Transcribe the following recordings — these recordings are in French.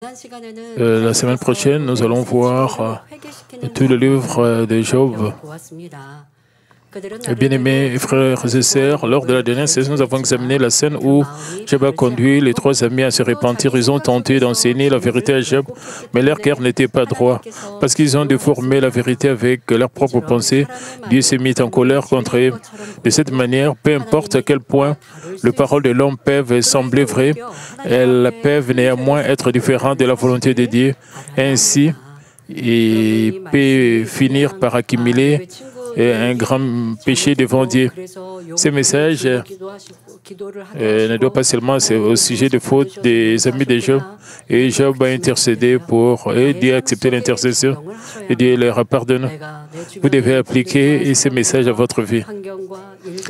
La semaine prochaine, nous allons voir tout le livre de Job. Bien-aimés frères et sœurs, lors de la dernière session, nous avons examiné la scène où Job a conduit les trois amis à se repentir. Ils ont tenté d'enseigner la vérité à Job, mais leur cœur n'était pas droit. Parce qu'ils ont déformé la vérité avec leurs propres pensées, Dieu s'est mis en colère contre eux. De cette manière, peu importe à quel point les paroles de l'homme peuvent sembler vraies, elles peuvent néanmoins être différentes de la volonté de Dieu. Ainsi, il peut finir par accumuler un grand péché devant Dieu. Ce message ne doit pas seulement au sujet des fautes des amis de Job. Et Job a intercédé pour eux, Dieu a accepté l'intercession et Dieu leur a pardonné. Vous devez appliquer ce message à votre vie,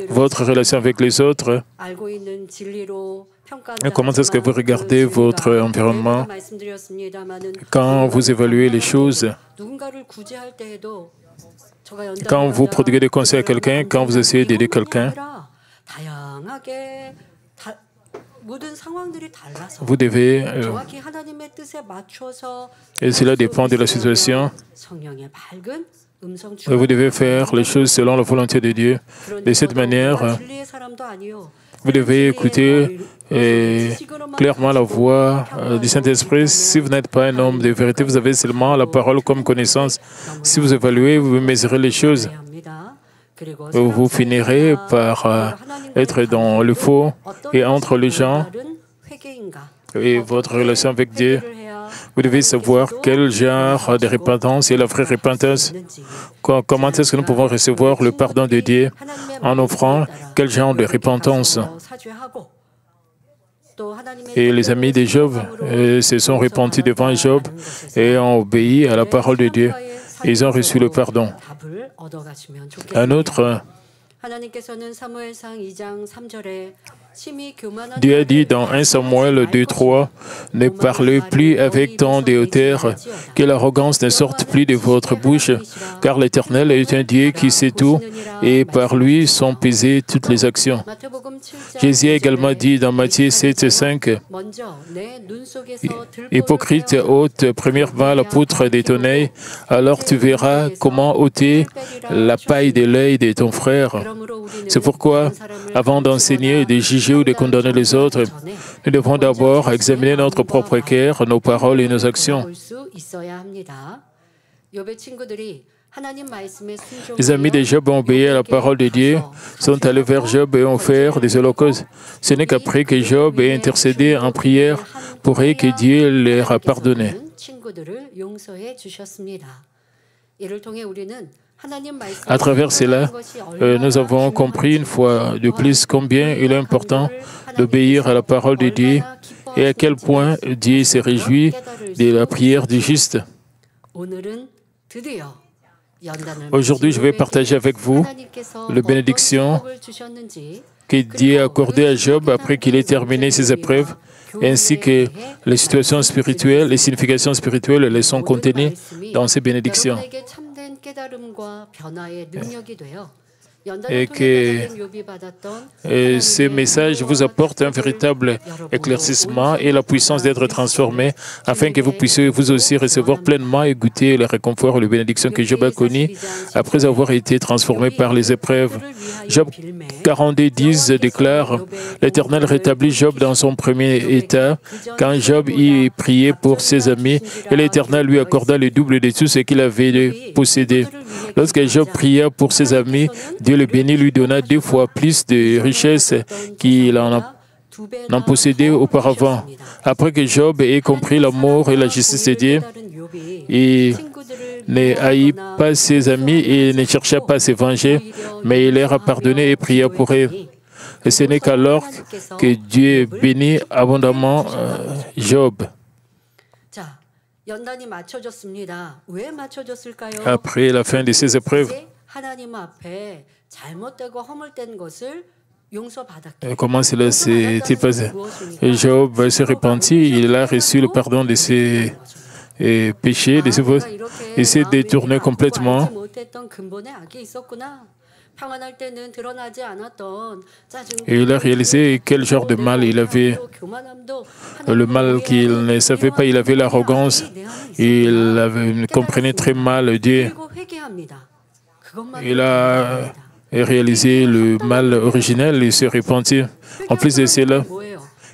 votre relation avec les autres. Comment est-ce que vous regardez votre environnement quand vous évaluez les choses? Quand vous prodiguez des conseils à quelqu'un, quand vous essayez d'aider quelqu'un, vous devez, et cela dépend de la situation, vous devez faire les choses selon la volonté de Dieu. De cette manière, vous devez écouter clairement la voix du Saint-Esprit. Si vous n'êtes pas un homme de vérité, vous avez seulement la parole comme connaissance. Si vous évaluez, vous mesurez les choses. Vous finirez par être dans le faux et entre les gens et votre relation avec Dieu. Vous devez savoir quel genre de repentance est la vraie repentance. Comment est-ce que nous pouvons recevoir le pardon de Dieu en offrant quel genre de repentance? Et les amis de Job se sont repentis devant Job et ont obéi à la parole de Dieu. Ils ont reçu le pardon. Un autre, Dieu a dit dans 1 Samuel 2:3, « Ne parlez plus avec tant de hauteur, que l'arrogance ne sorte plus de votre bouche, car l'Éternel est un Dieu qui sait tout, et par lui sont pesées toutes les actions. » Jésus a également dit dans Matthieu 7:5, « Hypocrite, ôte premièrement la poutre de ton œil, alors tu verras comment ôter la paille de l'œil de ton frère. » C'est pourquoi, avant d'enseigner, de juger ou de condamner les autres, nous devons d'abord examiner notre propre cœur, nos paroles et nos actions. Les amis de Job ont obéi à la parole de Dieu, sont allés vers Job et ont offert des holocaustes. Ce n'est qu'après que Job ait intercédé en prière pour eux que Dieu leur a pardonné. À travers cela, nous avons compris une fois de plus combien il est important d'obéir à la parole de Dieu et à quel point Dieu se réjouit de la prière du juste. Aujourd'hui, je vais partager avec vous la bénédiction que Dieu a accordée à Job après qu'il ait terminé ses épreuves, ainsi que les situations spirituelles, les significations spirituelles et les leçons contenues dans ces bénédictions. Et que ces messages vous apportent un véritable éclaircissement et la puissance d'être transformé afin que vous puissiez vous aussi recevoir pleinement et goûter le réconfort et les bénédictions que Job a connues après avoir été transformé par les épreuves. Job 42:10 déclare « L'Éternel rétablit Job dans son premier état. Quand Job y priait pour ses amis, et l'Éternel lui accorda le double de tout ce qu'il avait possédé. Lorsque Job pria pour ses amis, Dieu le bénit, lui donna 2 fois plus de richesses qu'il n'en possédait auparavant. Après que Job ait compris l'amour et la justice de Dieu, il ne haït pas ses amis et ne chercha pas à se venger, mais il leur a pardonné et pria pour eux. Et ce n'est qu'alors que Dieu bénit abondamment Job. Après la fin de ces épreuves, comment cela s'est passé? Job s'est repenti, il a reçu le pardon de ses péchés, de ses fautes. Il s'est détourné complètement. Et il a réalisé quel genre de mal il avait. Le mal qu'il ne savait pas, il avait l'arrogance. Il comprenait très mal Dieu. Il a réalisé le mal originel et se repentit. En plus de cela,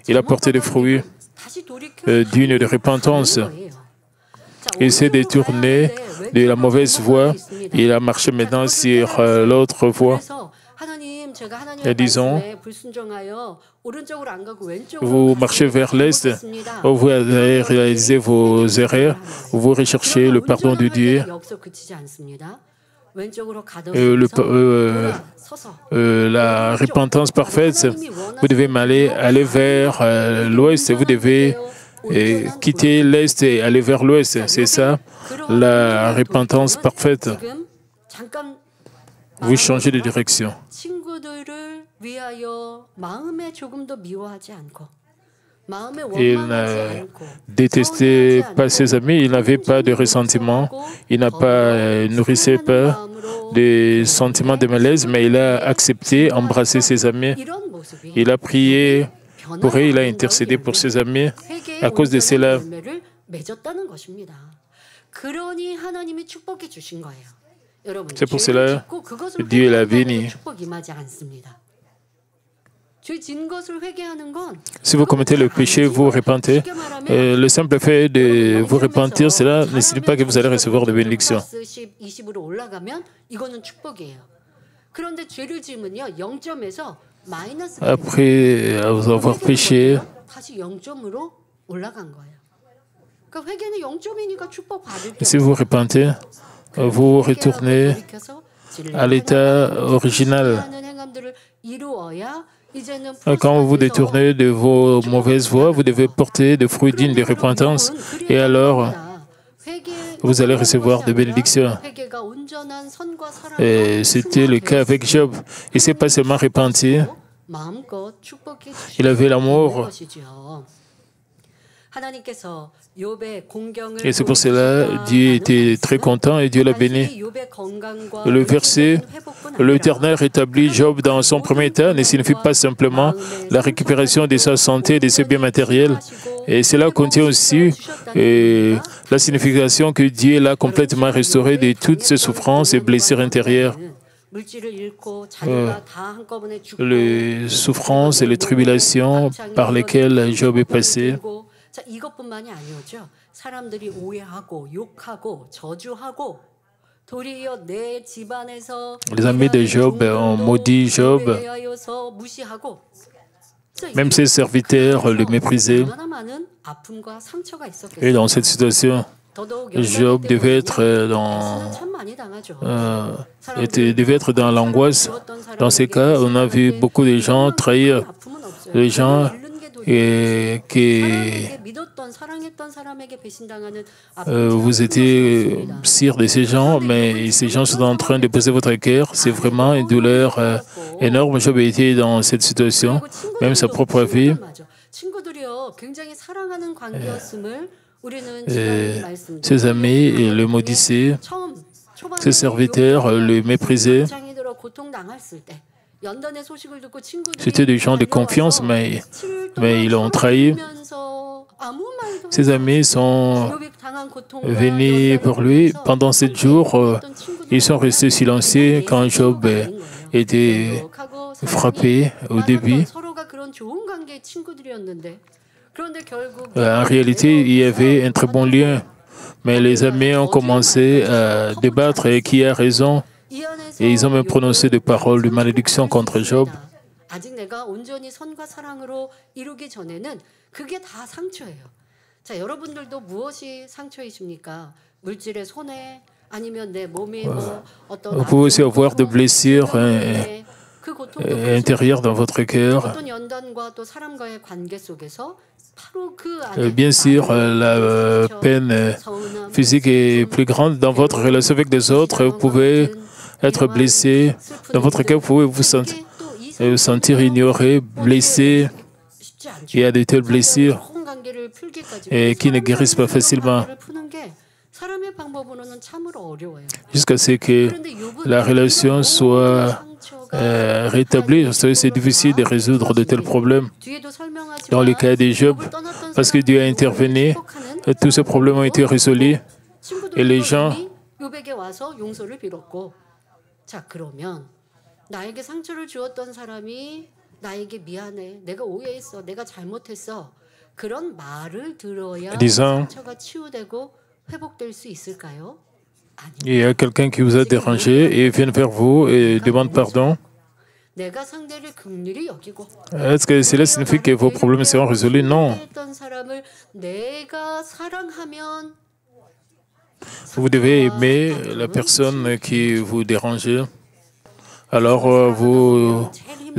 il a porté des fruits dignes de repentance. Il s'est détourné de la mauvaise voie. Il a marché maintenant sur l'autre voie. Et disons, vous marchez vers l'Est, vous avez réalisé vos erreurs, vous recherchez le pardon de Dieu. La repentance parfaite, vous devez aller vers l'Ouest, vous devez quitter l'Est et aller vers l'Ouest. C'est ça, la repentance parfaite. Vous changez de direction. Il ne détestait pas ses amis, il n'avait pas de ressentiment, il n'a pas nourrissait pas des sentiments de malaise, mais il a accepté, embrassé ses amis. Il a prié pour eux, il a intercédé pour ses amis. À cause de cela, c'est pour cela que Dieu l'a béni. Si vous commettez le péché, vous repentez. Le simple fait de vous repentir, cela ne signifie pas que vous allez recevoir de bénédictions. Après avoir péché, si vous repentez, vous retournez à l'état original. Quand vous vous détournez de vos mauvaises voies, vous devez porter des fruits dignes de repentance. Et alors, vous allez recevoir des bénédictions. Et c'était le cas avec Job. Il ne s'est pas seulement repenti, il avait l'amour. Et c'est pour cela que Dieu était très content et Dieu l'a béni. Le verset « L'Éternel rétablit Job dans son premier état » ne signifie pas simplement la récupération de sa santé et de ses biens matériels. Et cela contient aussi la signification que Dieu l'a complètement restauré de toutes ses souffrances et blessures intérieures. Les souffrances et les tribulations par lesquelles Job est passé. Les amis de Job ont maudit Job. Même ses serviteurs le méprisaient. Et dans cette situation, Job devait être dans l'angoisse. Dans ces cas, on a vu beaucoup de gens trahir les gens vous étiez sire de ces gens, mais ces gens sont en train de poser votre cœur. C'est vraiment une douleur énorme. Job était dans cette situation, même sa propre vie. Ses amis le maudissaient, ses serviteurs le méprisaient. C'était des gens de confiance, mais ils l'ont trahi. Ses amis sont venus pour lui. Pendant 7 jours, ils sont restés silencieux quand Job était frappé au début. En réalité, il y avait un très bon lien, mais les amis ont commencé à débattre et qui a raison. Et ils ont même prononcé des paroles de malédiction contre Job. Vous pouvez aussi avoir des blessures intérieures dans votre cœur. Bien sûr, la peine physique est plus grande dans votre relation avec les autres. Vous pouvez être blessé. Dans votre cœur, vous pouvez vous sentir ignoré, blessé. Il y a de telles blessures qui ne guérissent pas facilement. Jusqu'à ce que la relation soit rétablir. C'est difficile de résoudre de tels problèmes. Dans le cas de Job, parce que Dieu a intervenu, tous ces problèmes ont été résolus et les gens 나에게 상처를 주었던 사람이 나에게 미안해, 내가 오해했어, 내가 잘못했어. 그런 말을 들어야 상처가 치유되고 회복될 수 있을까요? Il y a quelqu'un qui vous a dérangé et vient vers vous et demande pardon. Est-ce que cela signifie que vos problèmes seront résolus? Non. Vous devez aimer la personne qui vous dérange. Alors vous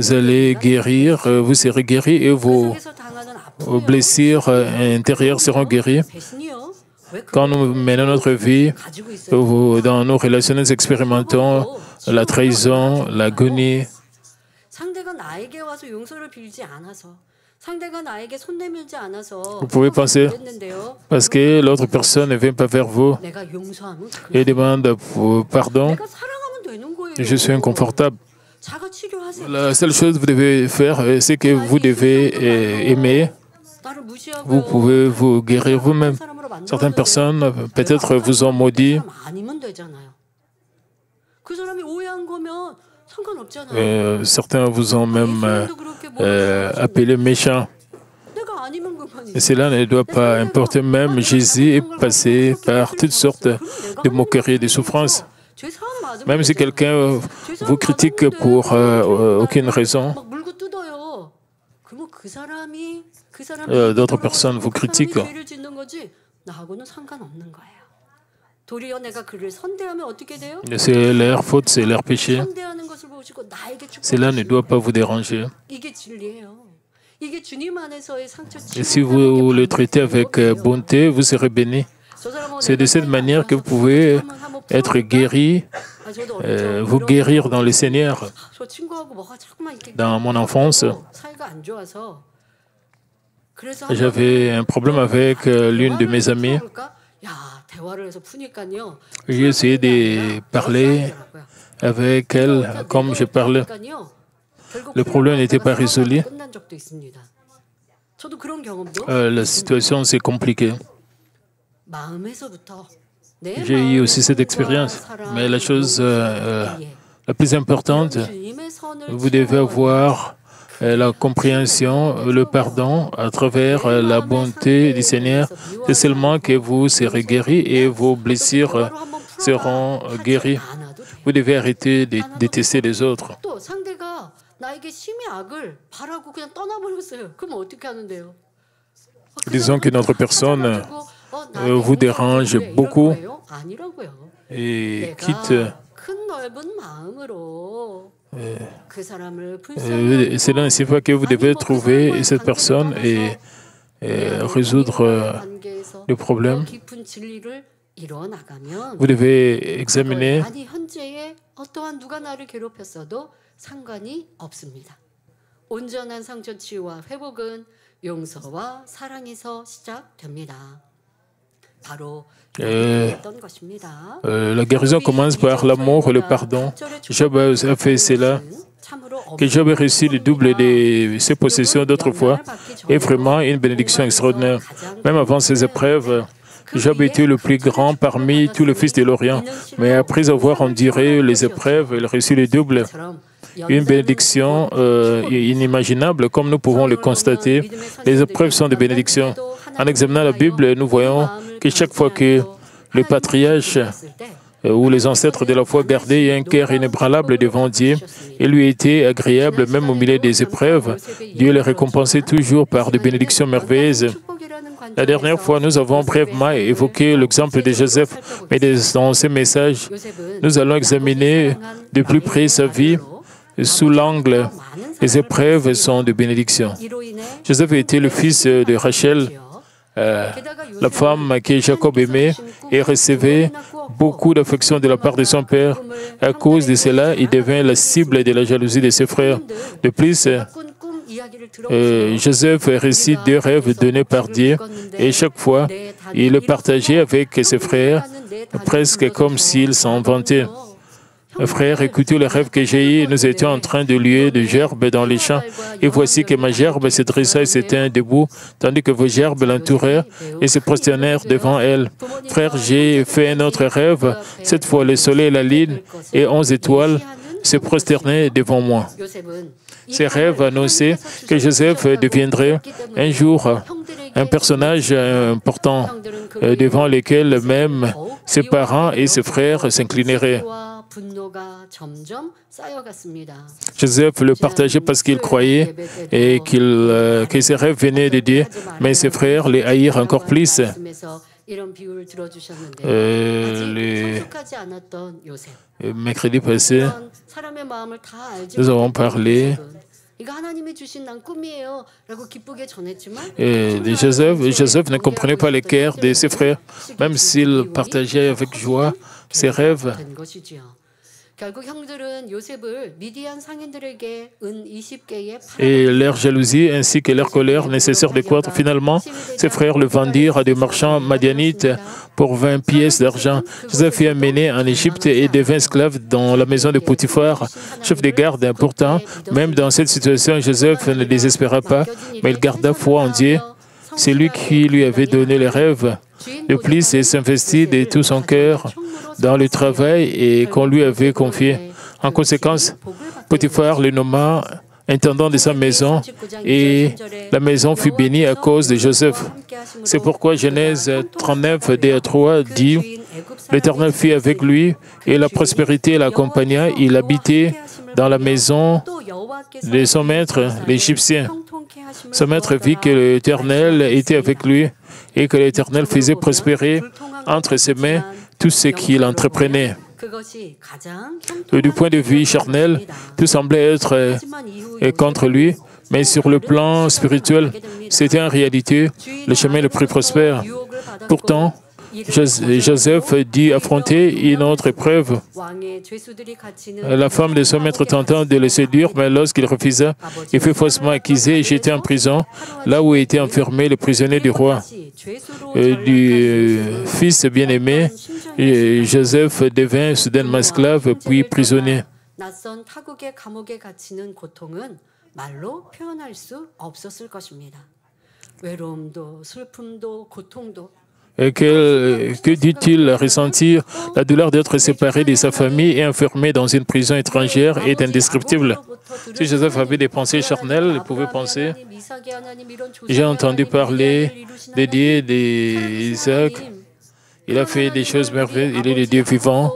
allez guérir, vous serez guéri et vos blessures intérieures seront guéries. Quand nous menons notre vie, dans nos relations, nous expérimentons la trahison, l'agonie. Vous pouvez penser, parce que l'autre personne ne vient pas vers vous et demande pardon, je suis inconfortable. La seule chose que vous devez faire, c'est que vous devez aimer. Vous pouvez vous guérir vous-même. Certaines personnes, peut-être, vous ont maudit. Certains vous ont même appelé méchant. Et cela ne doit pas importer. Même Jésus est passé par toutes sortes de moqueries et de souffrances. Même si quelqu'un vous critique pour aucune raison, d'autres personnes vous critiquent. C'est leur faute, c'est leur péché. Cela ne doit pas vous déranger. Et si vous le traitez avec bonté, vous serez béni. C'est de cette manière que vous pouvez être guéri, vous guérir dans le Seigneur. Dans mon enfance, j'avais un problème avec l'une de mes amies. J'ai essayé de parler avec elle comme je parlais. Le problème n'était pas résolu. La situation s'est compliquée. J'ai eu aussi cette expérience. Mais la chose la plus importante, vous devez avoir la compréhension, le pardon à travers la bonté du Seigneur. C'est seulement que vous serez guéris et vos blessures seront guéries. Vous devez arrêter de détester les autres. Disons que notre personne vous dérange beaucoup et quitte. Cela ne signifie pas que vous devez trouver cette personne et résoudre le problème. Vous devez examiner la guérison commence par l'amour et le pardon. Job a fait cela, que Job a reçu le double de ses possessions d'autrefois, et vraiment une bénédiction extraordinaire. Même avant ses épreuves, Job était le plus grand parmi tous les fils de l'Orient, mais après avoir enduré les épreuves, il a reçu le double. Une bénédiction inimaginable, comme nous pouvons le constater. Les épreuves sont des bénédictions. En examinant la Bible, nous voyons que chaque fois que le patriarche ou les ancêtres de la foi gardaient un cœur inébranlable devant Dieu, il lui était agréable, même au milieu des épreuves. Dieu les récompensait toujours par des bénédictions merveilleuses. La dernière fois, nous avons brièvement évoqué l'exemple de Joseph, mais dans ce message, nous allons examiner de plus près sa vie sous l'angle des épreuves sont de bénédictions. Joseph était le fils de Rachel, la femme que Jacob aimait et recevait beaucoup d'affection de la part de son père. À cause de cela, il devint la cible de la jalousie de ses frères. De plus, Joseph récite 2 rêves donnés par Dieu et chaque fois, il le partageait avec ses frères, presque comme s'il s'en vantait. Frère, écoutez le rêve que j'ai eu. Nous étions en train de lier de gerbes dans les champs. Et voici que ma gerbe se dressa et s'éteint debout, tandis que vos gerbes l'entourèrent et se prosternèrent devant elle. Frère, j'ai fait un autre rêve. Cette fois, le soleil, la lune et 11 étoiles se prosternaient devant moi. Ces rêves annonçaient que Joseph deviendrait un jour un personnage important devant lequel même ses parents et ses frères s'inclineraient. Joseph le partageait parce qu'il croyait et que ses rêves venaient de Dieu, mais ses frères les haïrent encore plus. Le mercredi passé, nous avons parlé de Joseph. Joseph ne comprenait pas les cœurs de ses frères, même s'il partageait avec joie ses rêves. Et leur jalousie ainsi que leur colère ne cessèrent de croître. Finalement, ses frères le vendirent à des marchands madianites pour 20 pièces d'argent. Joseph fut amené en Égypte et devint esclave dans la maison de Potiphar, chef des gardes. Pourtant, même dans cette situation, Joseph ne désespéra pas, mais il garda foi en Dieu. C'est lui qui lui avait donné les rêves. De plus, il s'investit de tout son cœur dans le travail et qu'on lui avait confié. En conséquence, Potiphar le nomma intendant de sa maison et la maison fut bénie à cause de Joseph. C'est pourquoi Genèse 39, 2-3 dit « L'Éternel fut avec lui et la prospérité l'accompagna. Il habitait dans la maison de son maître, l'Égyptien. Son maître vit que l'Éternel était avec lui et que l'Éternel faisait prospérer entre ses mains tout ce qu'il entreprenait. » Du point de vue charnel, tout semblait être contre lui, mais sur le plan spirituel, c'était en réalité le chemin le plus prospère. Pourtant, Joseph dut affronter une autre épreuve. La femme de son maître tentant de le séduire, mais lorsqu'il refusa, il fut faussement accusé et jeté en prison, là où était enfermé le prisonnier du roi. Du fils bien-aimé, Joseph devint soudainement esclave, puis prisonnier. Et que dit-il ressentir? La douleur d'être séparé de sa famille et enfermé dans une prison étrangère est indescriptible. Si Joseph avait des pensées charnelles, il pouvait penser « J'ai entendu parler de Dieu, d'Isaac, il a fait des choses merveilleuses, il est le Dieu vivant,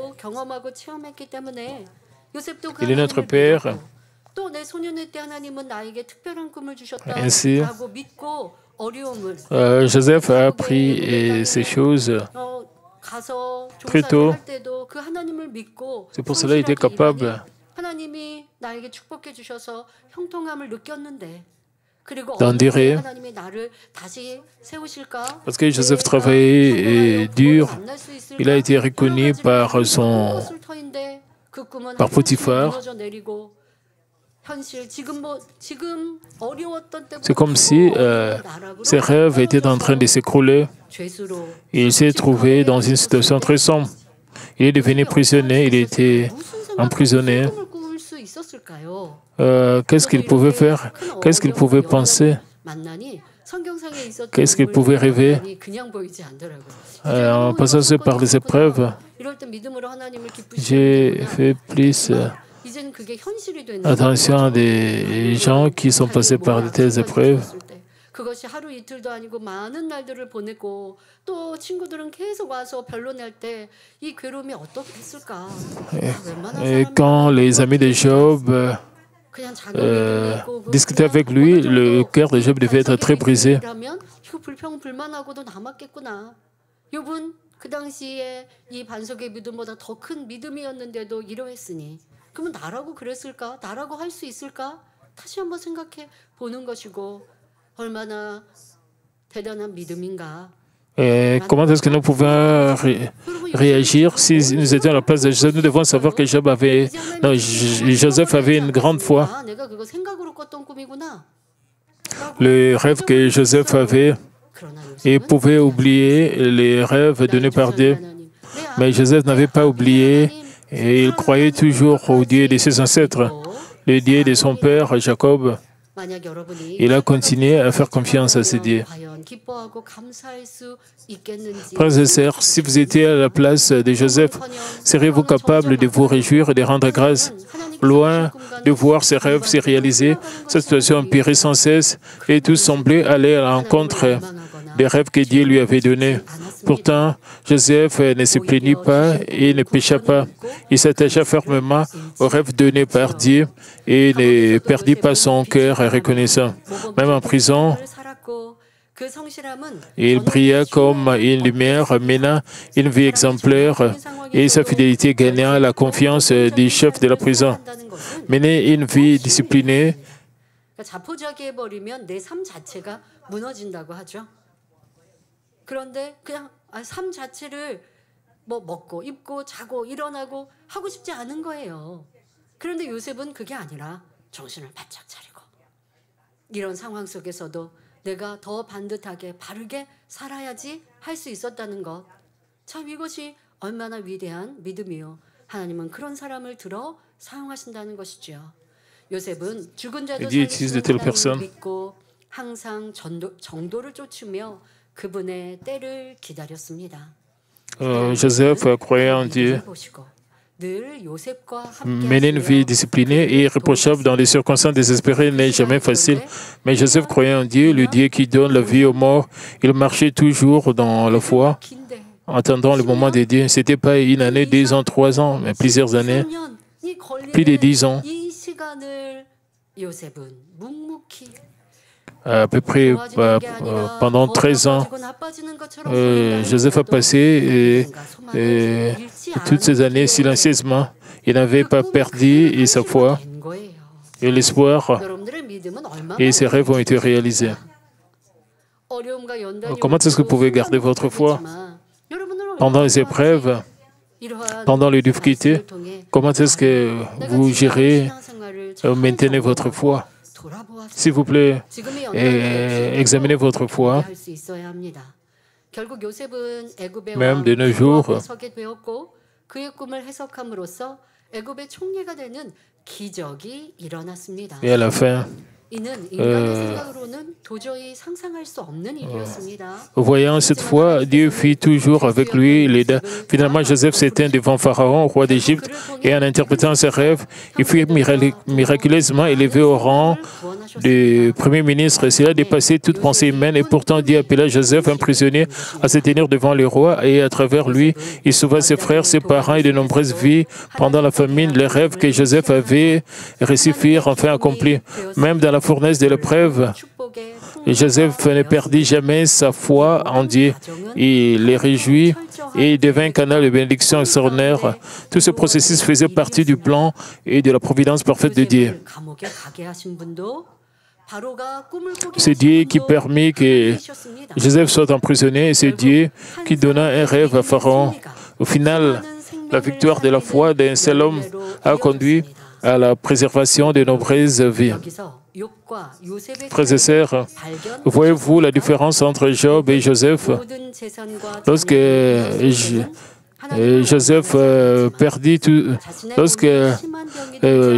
il est notre Père. » Ainsi, Joseph a appris ces choses très tôt. C'est pour cela qu'il était capable d'endurer. Parce que Joseph travaillait dur, il a été reconnu par Potiphar. C'est comme si ses rêves étaient en train de s'écrouler. Il s'est trouvé dans une situation très sombre. Il est devenu prisonnier, il était emprisonné. Qu'est-ce qu'il pouvait faire? Qu'est-ce qu'il pouvait penser? Qu'est-ce qu'il pouvait rêver? En passant par les épreuves, j'ai fait plus attention à des gens qui sont passés par de telles épreuves. Et quand les amis de Job discutaient avec lui, le cœur de Job devait être très brisé. Et comment est-ce que nous pouvons réagir si nous étions à la place de Joseph? Nous devons savoir que Joseph avait une grande foi. Le rêve que Joseph avait, il pouvait oublier les rêves donnés par Dieu. Mais Joseph n'avait pas oublié Et il croyait toujours au Dieu de ses ancêtres, le Dieu de son père Jacob. Il a continué à faire confiance à ce Dieu. Frères et sœurs, si vous étiez à la place de Joseph, seriez-vous capable de vous réjouir et de rendre grâce? Loin de voir ses rêves se réaliser, sa situation empirait sans cesse et tout semblait aller à l'encontre des rêves que Dieu lui avait donnés. Pourtant, Joseph ne se plaignit pas et ne pécha pas. Il s'attacha fermement aux rêves donnés par Dieu et ne perdit pas son cœur reconnaissant. Même en prison, il brilla comme une lumière, menant une vie exemplaire et sa fidélité gagna la confiance du chef de la prison. Mener une vie disciplinée. 그런데 그냥 삶 자체를 먹고 입고 자고 일어나고 하고 싶지 않은 거예요. 그런데 요셉은 그게 아니라 정신을 바짝 차리고 이런 상황 속에서도 내가 더 반듯하게 바르게 살아야지 할 수 있었다는 것. 참 이것이 얼마나 위대한 믿음이요. 하나님은 그런 사람을 들어 사용하신다는 것이죠. 요셉은 죽은 자도 살리시는 하나님을 믿고 항상 정도를 쫓으며 그분의 때를 기다렸습니다. Joseph croyait en Dieu, mener une vie disciplinée et irréprochable dans les circonstances désespérées n'est jamais facile. Mais Joseph croyait en Dieu, le Dieu qui donne la vie aux morts. Il marchait toujours dans la foi, attendant le moment de Dieu. Ce n'était pas une année, 2 ans, 3 ans, mais plusieurs années, plus de 10 ans. À peu près pendant 13 ans, Joseph a passé toutes ces années silencieusement. Il n'avait pas perdu sa foi et l'espoir, et ses rêves ont été réalisés. Comment est-ce que vous pouvez garder votre foi pendant les épreuves, pendant les difficultés? Comment est-ce que vous gérez, maintenez votre foi? S'il vous plaît, examinez votre foi. Même de nos jours, et à la fin, voyant cette foi, Dieu fit toujours avec lui l'aida. Finalement, Joseph s'éteint devant Pharaon, roi d'Égypte, et en interprétant ses rêves, il fut miraculeusement élevé au rang de premier ministre. Cela dépassait toute pensée humaine, et pourtant Dieu appela Joseph, un prisonnier, à se tenir devant le roi, et à travers lui, il sauva ses frères, ses parents et de nombreuses vies. Pendant la famine, les rêves que Joseph avait reçus furent enfin accomplis. Même dans la fournaise de l'épreuve, Joseph ne perdit jamais sa foi en Dieu. Il les réjouit et il devint un canal de bénédiction extraordinaire. Tout ce processus faisait partie du plan et de la providence parfaite de Dieu. C'est Dieu qui permit que Joseph soit emprisonné et c'est Dieu qui donna un rêve à Pharaon. Au final, la victoire de la foi d'un seul homme a conduit à la préservation de nombreuses vies. Frères et sœurs, voyez-vous la différence entre Job et Joseph? Lorsque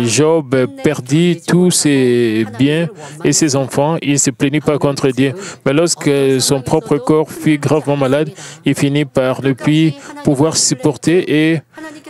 Job perdit tous ses biens et ses enfants, il ne se plaignit pas contre Dieu. Mais lorsque son propre corps fut gravement malade, il finit par ne plus pouvoir supporter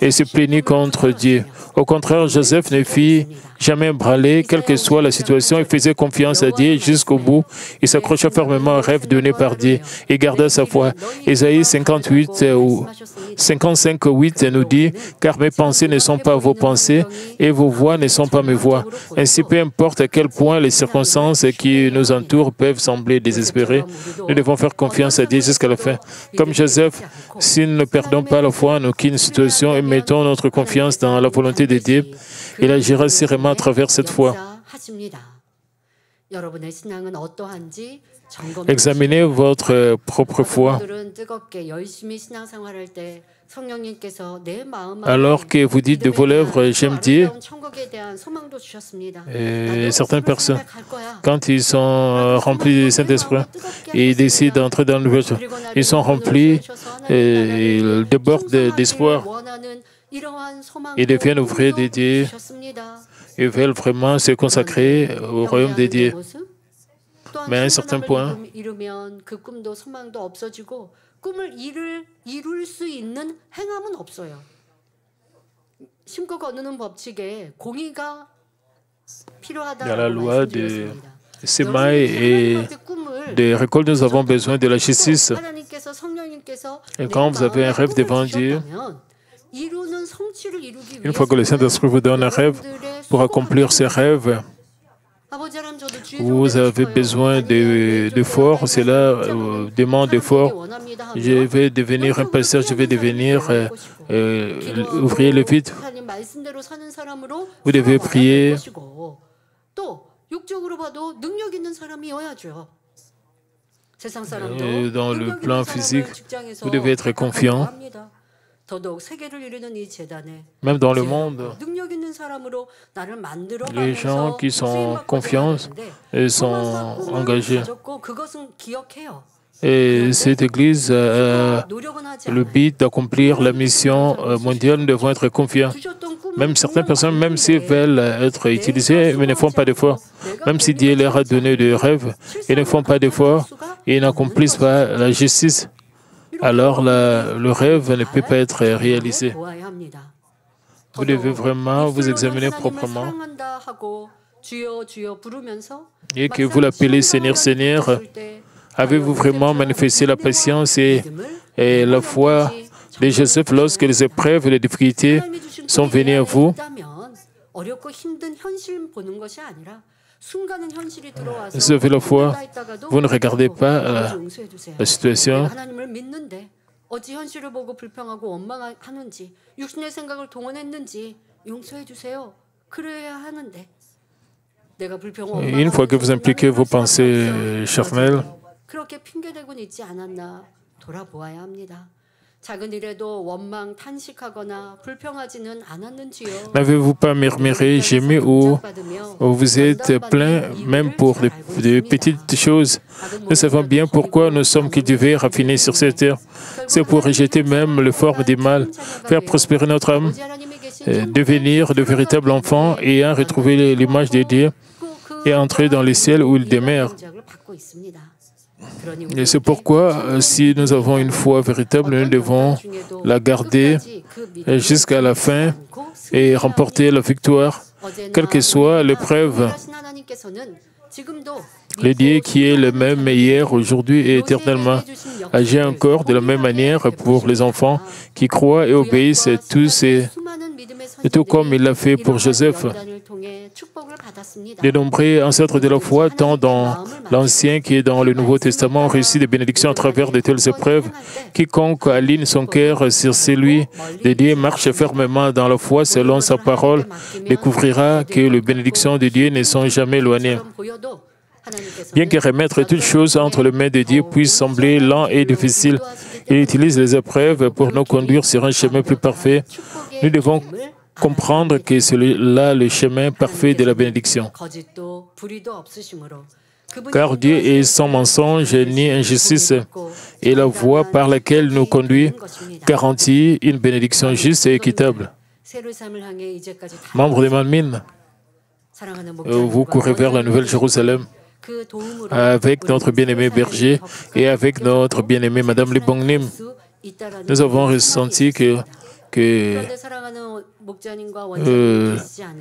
et se plaignit contre Dieu. Au contraire, Joseph ne fit jamais ébranlé, quelle que soit la situation, il faisait confiance à Dieu jusqu'au bout. Il s'accrocha fermement au rêve donné par Dieu et garda sa foi. Ésaïe 55:8 nous dit « Car mes pensées ne sont pas vos pensées et vos voix ne sont pas mes voix. » Ainsi, peu importe à quel point les circonstances qui nous entourent peuvent sembler désespérées, nous devons faire confiance à Dieu jusqu'à la fin. Comme Joseph, si nous ne perdons pas la foi en aucune situation et mettons notre confiance dans la volonté de Dieu, il agira sereinement à travers cette foi. Examinez votre propre foi. Alors que vous dites de vos lèvres, j'aime Dieu, et certaines personnes, quand ils sont remplis du Saint-Esprit, ils décident d'entrer dans le voiture. Ils sont remplis et ils débordent d'espoir. Ils deviennent ouvriers dédiés et veulent vraiment se consacrer au royaume de Dieu. Mais à un certain point, il y a la loi de semailles et des récoltes. Nous avons besoin de la justice. Et quand vous avez un rêve devant Dieu, une fois que le Saint-Esprit vous donne un rêve, pour accomplir ce rêve, vous avez besoin d'efforts. Cela demande d'efforts. Je vais devenir un pasteur, je vais devenir ouvrier lévite. Vous devez prier. Dans le plan physique, vous devez être confiant. Même dans le monde, les gens qui sont confiants et sont engagés. Et cette Église a le but d'accomplir la mission mondiale. Nous devons être confiants. Même certaines personnes, même s'ils veulent être utilisées, mais ne font pas d'efforts. Même si Dieu leur a donné des rêves, ils ne font pas d'efforts et n'accomplissent pas la justice. Alors le rêve ne peut pas être réalisé. Vous devez vraiment vous examiner proprement. Et que vous l'appelez Seigneur, Seigneur, avez-vous vraiment manifesté la patience et la foi de Joseph lorsque les épreuves et les difficultés sont venues à vous? Vous avez la foi, vous ne regardez pas la situation. Une fois que vous impliquez vos pensées charnelles, n'avez-vous pas murmuré, gémi ou vous êtes plein même pour des petites choses? Nous savons bien pourquoi nous sommes cultivés, raffinés sur cette terre. C'est pour rejeter même le forme du mal, faire prospérer notre âme, devenir de véritables enfants ayant retrouvé l'image de Dieu et entrer dans le ciel où il demeure. Et c'est pourquoi, si nous avons une foi véritable, nous devons la garder jusqu'à la fin et remporter la victoire, quelle que soit l'épreuve. Le Dieu qui est le même hier, aujourd'hui et éternellement agit encore de la même manière pour les enfants qui croient et obéissent tous, et tout comme il l'a fait pour Joseph. Les nombreux ancêtres de la foi, tant dans l'Ancien que dans le Nouveau Testament, ont reçu des bénédictions à travers de telles épreuves. Quiconque aligne son cœur sur celui de Dieu, marche fermement dans la foi selon sa parole, découvrira que les bénédictions de Dieu ne sont jamais éloignées. Bien que remettre toutes choses entre les mains de Dieu puisse sembler lent et difficile, il utilise les épreuves pour nous conduire sur un chemin plus parfait. Nous devons comprendre que c'est là le chemin parfait de la bénédiction. Car Dieu est sans mensonge ni injustice, et la voie par laquelle nous conduit garantit une bénédiction juste et équitable. Membres de Manmin, vous courez vers la Nouvelle Jérusalem avec notre bien-aimé berger et avec notre bien-aimée Madame Lebongnim. Nous avons ressenti que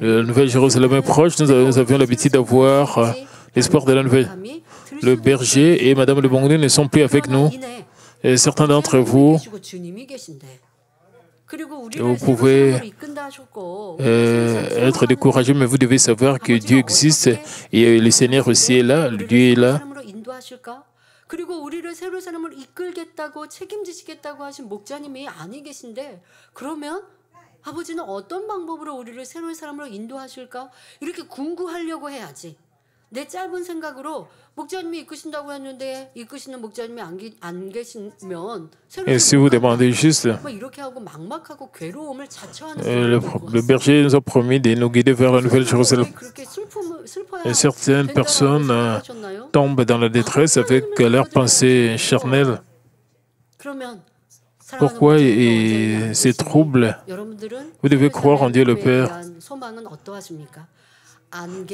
la Nouvelle Jérusalem est proche. Nous avions l'habitude d'avoir l'espoir de la Nouvelle. Le berger et Madame Lebongnim ne sont plus avec nous. Et certains d'entre vous, vous pouvez être découragés, mais vous devez savoir que Dieu existe et le Seigneur aussi est là, Dieu est là. 그리고 우리를 새로운 사람을 이끌겠다고 책임지시겠다고 하신 목자님이 아니 계신데 그러면 아버지는 어떤 방법으로 우리를 새로운 사람으로 인도하실까? 이렇게 궁구하려고 해야지. 내 짧은 생각으로 목자님이 이끄신다고 했는데 이끄시는 목자님이 안 계시면 Et si vous demandez juste, le berger nous a promis de nous guider vers la Nouvelle Jérusalem. Et certaines personnes tombent dans la détresse avec leurs pensées charnelles. Pourquoi ces troubles? Vous devez croire en Dieu le Père.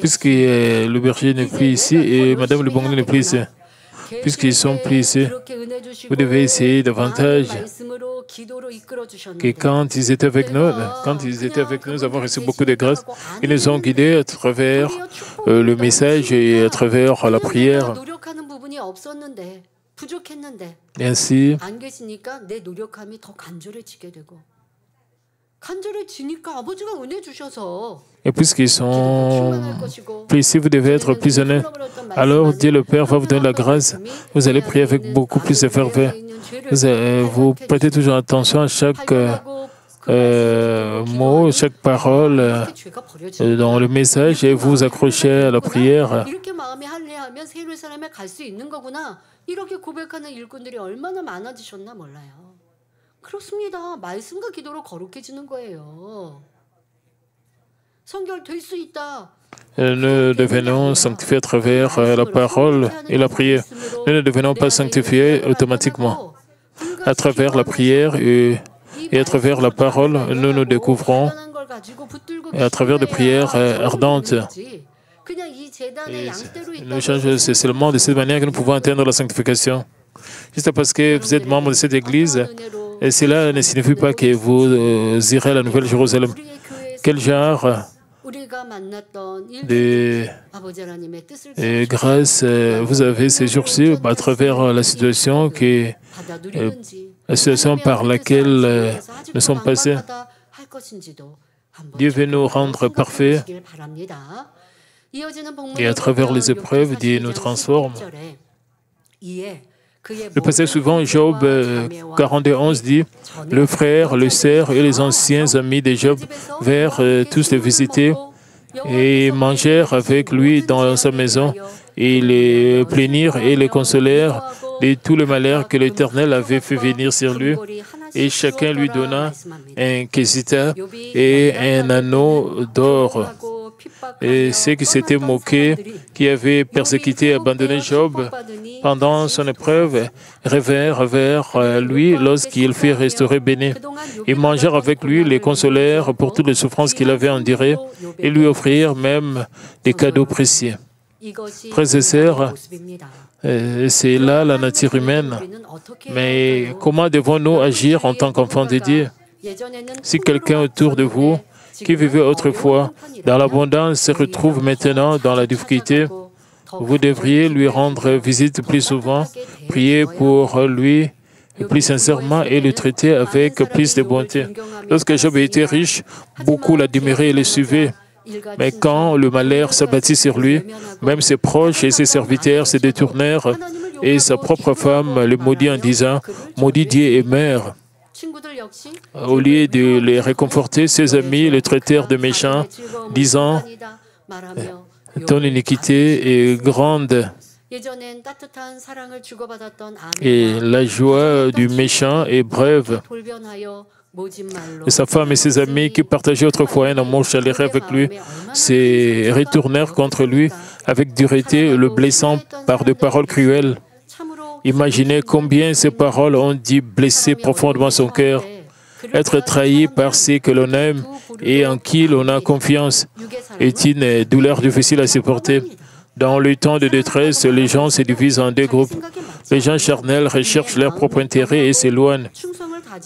Puisque le berger n'est plus ici et Madame le Bongo n'est plus ici, puisqu'ils sont plus ici, vous devez essayer davantage que quand ils étaient avec nous, nous avons reçu beaucoup de grâce. Ils nous ont guidés à travers le message et à travers la prière. Et ainsi, et puisqu'ils sont plus ici, vous devez être plus honnête. Alors Dieu le Père va vous donner la grâce. Vous allez prier avec beaucoup plus de ferveur. Vous prêtez toujours attention à chaque mot, chaque parole dans le message et vous vous accrochez à la prière. Nous devenons sanctifiés à travers la parole et la prière. Nous ne devenons pas sanctifiés automatiquement. À travers la prière et à travers la parole, nous nous découvrons et à travers des prières ardentes. C'est seulement de cette manière que nous pouvons atteindre la sanctification. Juste parce que vous êtes membre de cette Église, et cela ne signifie pas que vous irez à la Nouvelle Jérusalem. Quel genre de grâce vous avez ces jours-ci à travers la situation par laquelle nous sommes passés? Dieu veut nous rendre parfaits et à travers les épreuves, Dieu nous transforme. Le passage suivant, Job 42:11 dit « Le frère, le sœur et les anciens amis de Job vinrent tous le visiter et mangèrent avec lui dans sa maison et les plaignirent et les consolèrent de tout le malheur que l'Éternel avait fait venir sur lui. Et chacun lui donna un quesita et un anneau d'or. » Et ceux qui s'étaient moqués, qui avaient persécuté et abandonné Job pendant son épreuve, revinrent vers lui lorsqu'il fut restauré béni. Ils mangèrent avec lui, les consolèrent pour toutes les souffrances qu'il avait endurées et lui offrirent même des cadeaux précieux. Frères et sœurs, c'est là la nature humaine. Mais comment devons-nous agir en tant qu'enfants de Dieu? Si quelqu'un autour de vous qui vivait autrefois dans l'abondance se retrouve maintenant dans la difficulté, vous devriez lui rendre visite plus souvent, prier pour lui plus sincèrement et le traiter avec plus de bonté. Lorsque Job était riche, beaucoup l'admiraient et le suivaient. Mais quand le malheur s'abattit sur lui, même ses proches et ses serviteurs se détournèrent et sa propre femme le maudit en disant « Maudit Dieu et mère ». Au lieu de les réconforter, ses amis le traitèrent de méchant, disant « Ton iniquité est grande ». Et la joie du méchant est brève. Et sa femme et ses amis qui partageaient autrefois un amour chaleureux avec lui se retournèrent contre lui avec dureté, le blessant par des paroles cruelles. Imaginez combien ces paroles ont dû blesser profondément son cœur. Être trahi par ceux que l'on aime et en qui l'on a confiance est une douleur difficile à supporter. Dans le temps de détresse, les gens se divisent en deux groupes. Les gens charnels recherchent leur propre intérêt et s'éloignent.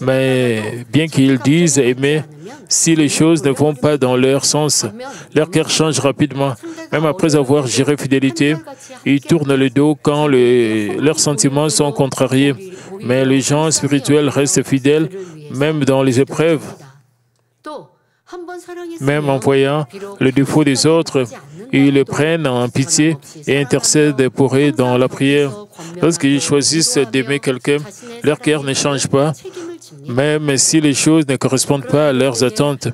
Mais bien qu'ils disent aimer, si les choses ne vont pas dans leur sens, leur cœur change rapidement. Même après avoir géré fidélité, ils tournent le dos quand leurs sentiments sont contrariés. Mais les gens spirituels restent fidèles, même dans les épreuves. Même en voyant le défaut des autres, ils les prennent en pitié et intercèdent pour eux dans la prière. Lorsqu'ils choisissent d'aimer quelqu'un, leur cœur ne change pas, même si les choses ne correspondent pas à leurs attentes.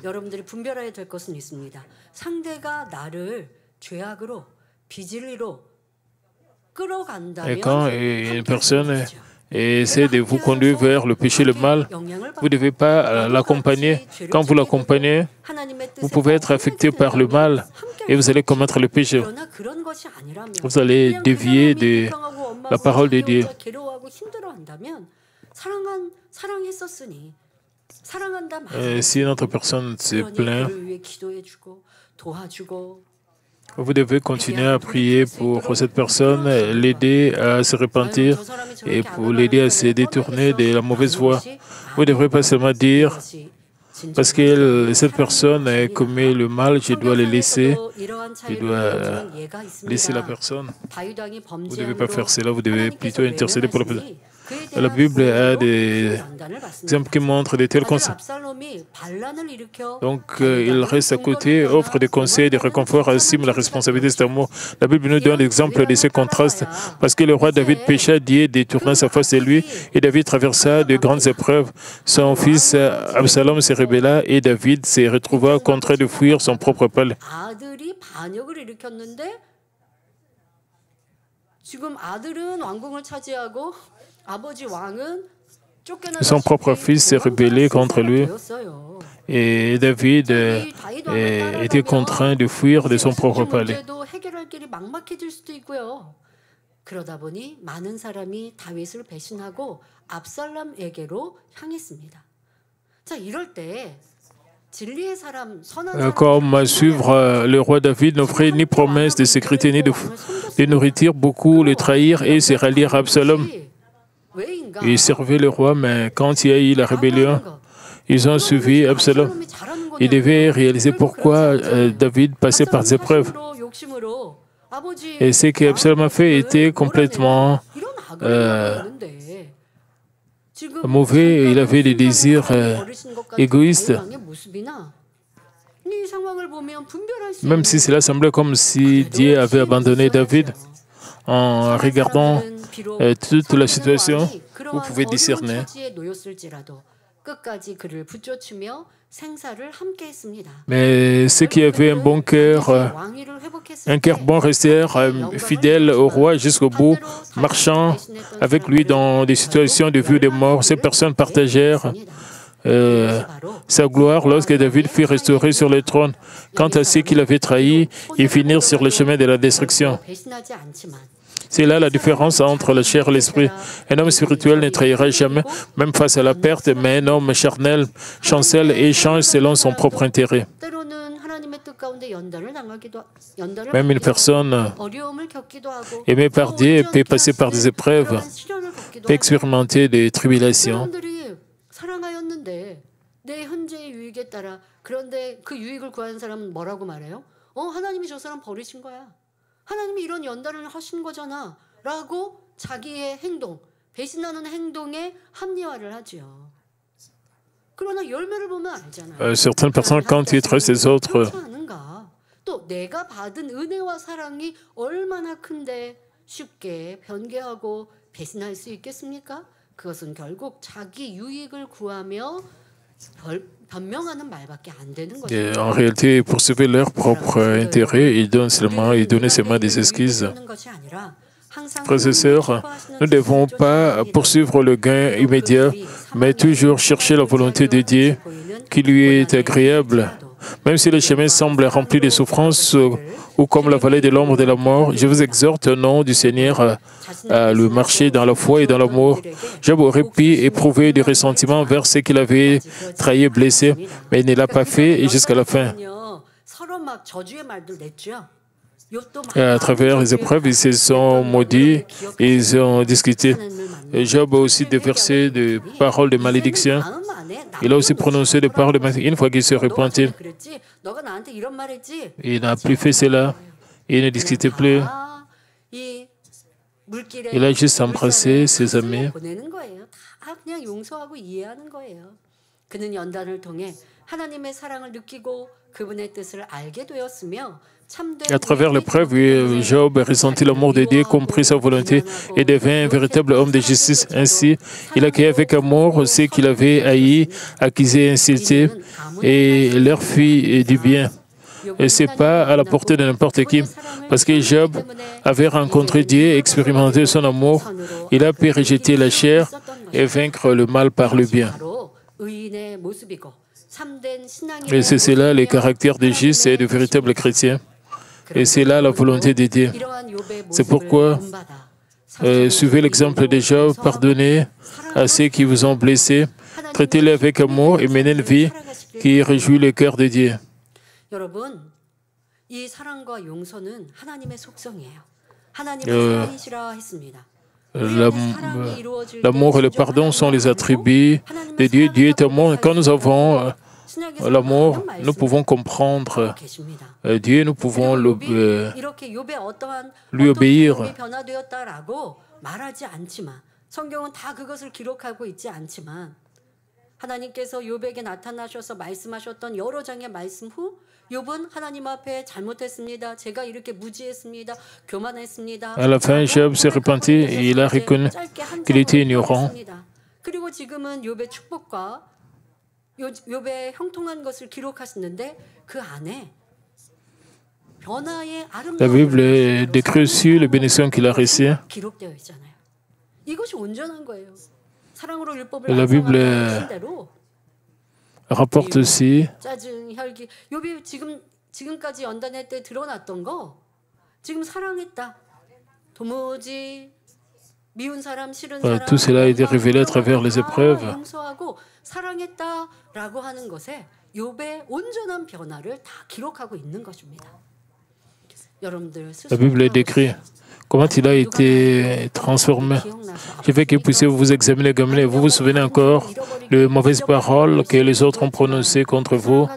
Et quand une personne essaie de vous conduire vers le péché, le mal, vous ne devez pas l'accompagner. Quand vous l'accompagnez, vous pouvez être affecté par le mal et vous allez commettre le péché. Vous allez dévier de la parole de Dieu. 사랑했었으니 사랑한다 Si une autre personne se 그러니 plaint, 그를 위해 기도해주고 도와주고 vous devez continuer à prier pour cette personne, l'aider à se repentir et pour l'aider à se détourner de la mauvaise voie. Vous ne devrez pas seulement dire, parce que cette personne a commis le mal, je dois le laisser, je dois laisser la personne. Vous ne devez pas faire cela, vous devez plutôt intercéder pour la personne. La Bible a des exemples qui montrent de tels conseils. Donc, il reste à côté, offre des conseils, des réconforts, assume la responsabilité de cet amour. La Bible nous donne l'exemple de ce contraste, parce que le roi David pécha, Dieu détourna sa face de lui, et David traversa de grandes épreuves. Son fils Absalom se rébella, et David se retrouva contraint de fuir son propre palais. Son propre fils s'est rebellé contre lui et David était contraint de fuir de son propre palais. 그러다 보니 많은 사람이 다윗을 배신하고 압살롬에게로 향했습니다. 자, 이럴 때 Comme suivre le roi David n'offrait ni promesse de sécurité ni de nourriture, beaucoup le trahirent et se rallirent à Absalom. Ils servaient le roi, mais quand il y a eu la rébellion, ils ont suivi Absalom. Ils devaient réaliser pourquoi David passait par des épreuves. Et ce qu'Absalom a fait était complètement mauvais. Il avait des désirs égoïstes. Même si cela semblait comme si Dieu avait abandonné David, en regardant toute la situation, vous pouvez discerner. Mais ceux qui avaient un bon cœur bon, restèrent fidèles au roi jusqu'au bout, marchant avec lui dans des situations de vie ou de mort. Ces personnes partagèrent sa gloire lorsque David fut restauré sur le trône. Quant à ceux qui l'avaient trahi, ils finirent sur le chemin de la destruction. C'est là la différence entre la chair et l'esprit. Un homme spirituel ne trahira jamais, même face à la perte, mais un homme charnel chancelle et change selon son propre intérêt. Même une personne aimée par Dieu peut passer par des épreuves, peut expérimenter des tribulations. 하나님이 이런 연단을 하신 거잖아 라고 자기의 행동, 배신하는 행동에 합리화를 하죠. 그러나 열매를 보면 알잖아요. Certaines personnes, quand ils traitent les autres, 또 내가 받은 은혜와 사랑이 얼마나 큰데 쉽게 변개하고 배신할 수 있겠습니까? 그것은 결국 자기 유익을 구하며 Et en réalité, ils poursuivaient leur propre intérêt, ils donnaient seulement des excuses. Frères et sœurs, nous ne devons pas poursuivre le gain immédiat, mais toujours chercher la volonté de Dieu qui lui est agréable. Même si le chemin semble rempli de souffrances ou comme la vallée de l'ombre de la mort, je vous exhorte au nom du Seigneur à le marcher dans la foi et dans l'amour. Job aurait pu éprouver du ressentiment vers ceux qu'il avait trahi et blessés, mais il ne l'a pas fait jusqu'à la fin. À travers les épreuves, ils se sont maudits et ils ont discuté. Et Job a aussi déversé des paroles de malédiction. Il a aussi prononcé des paroles de malédiction une fois qu'il s'est repenti. Il n'a plus fait cela. Il ne discutait plus. Il a juste embrassé ses amis. À travers l'épreuve, Job a ressenti l'amour de Dieu, compris sa volonté et devint un véritable homme de justice. Ainsi, il accueillait avec amour ceux qu'il avait haïs, accusés, insultés et leur fit du bien. Et ce n'est pas à la portée de n'importe qui. Parce que Job avait rencontré Dieu et expérimenté son amour, il a pu rejeter la chair et vaincre le mal par le bien. Et c'est cela le caractère des justes et de véritables chrétiens. Et c'est là la volonté de Dieu. C'est pourquoi Suivez l'exemple de Job, pardonnez à ceux qui vous ont blessés, traitez-les avec amour et menez une vie qui réjouit le cœur de Dieu. 여러분, 이 사랑과 용서는 하나님의 속성이에요. 하나님은 사랑이시라 했습니다. L'amour et le pardon sont les attributs de Dieu. Dieu est amour. Et quand nous avons l'amour, nous pouvons comprendre Dieu, nous pouvons lui obéir. 말하지 않지만 성경은 다 그것을 기록하고 있지 않지만 하나님께서 욥에게 나타나셔서 말씀하셨던 여러 장의 말씀 후 욥은 하나님 앞에 잘못했습니다. 제가 이렇게 무지했습니다. 교만했습니다. À la fin, Job s'est repenti et il a reconnu qu'il était ignorant. 그리고 지금은 욥의 축복과 욥의 형통한 것을 기록하시는데 그 안에 변화의 아름다운 La Bible décrit aussi les bénédictions qu'il a reçues. 기록되어 있잖아요. 이것이 온전한 거예요. 사랑으로 율법을 La Bible 완성하는 대로 rapporte aussi 짜증, 혈기, 욥이 지금까지 연단할 때 드러났던 거 지금 사랑했다. 도무지 미운 사람, 싫은 사람, tout cela a été révélé à travers les épreuves. 용서하고 사랑했다라고 하는 것에 욥의 온전한 변화를 다 기록하고 있는 것입니다. 여러분들 La Bible décrit comment il a été transformé. Je veux que vous puissiez vous examiner comme vous vous souvenez encore de mauvaises paroles que les autres ont prononcées contre vous,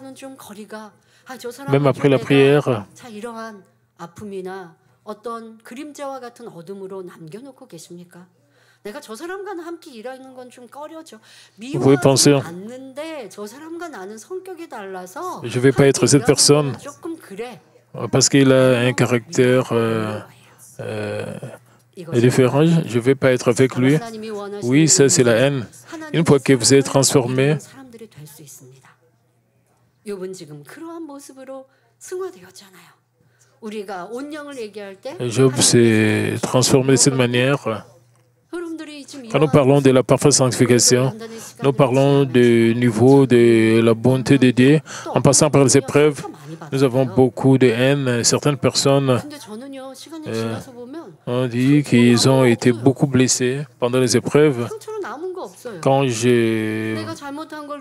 même après la prière. 이러한 아픔이나 어떤 그림자와 같은 어둠으로 남겨놓고 계십니까? 내가 저 사람과는 함께 일하는 건 좀 꺼려져. 미워하지 않는데 저 사람과 나는 성격이 달라서 Je vais pas être cette personne 조금 그래. parce qu'il a un caractère différent. Je ne vais pas être avec lui. Oui, ça c'est la haine. Une fois que vous êtes transformé, 욥은 지금 그러한 모습으로 승화되었잖아요. 우리가 온영을 얘기할 때 Job s'est transformé de cette manière. Quand nous parlons de la parfaite sanctification, nous parlons du niveau de la bonté de Dieu. En passant par les épreuves, nous avons beaucoup de haine. Certaines personnes ont dit qu'ils ont été beaucoup blessés pendant les épreuves. Quand je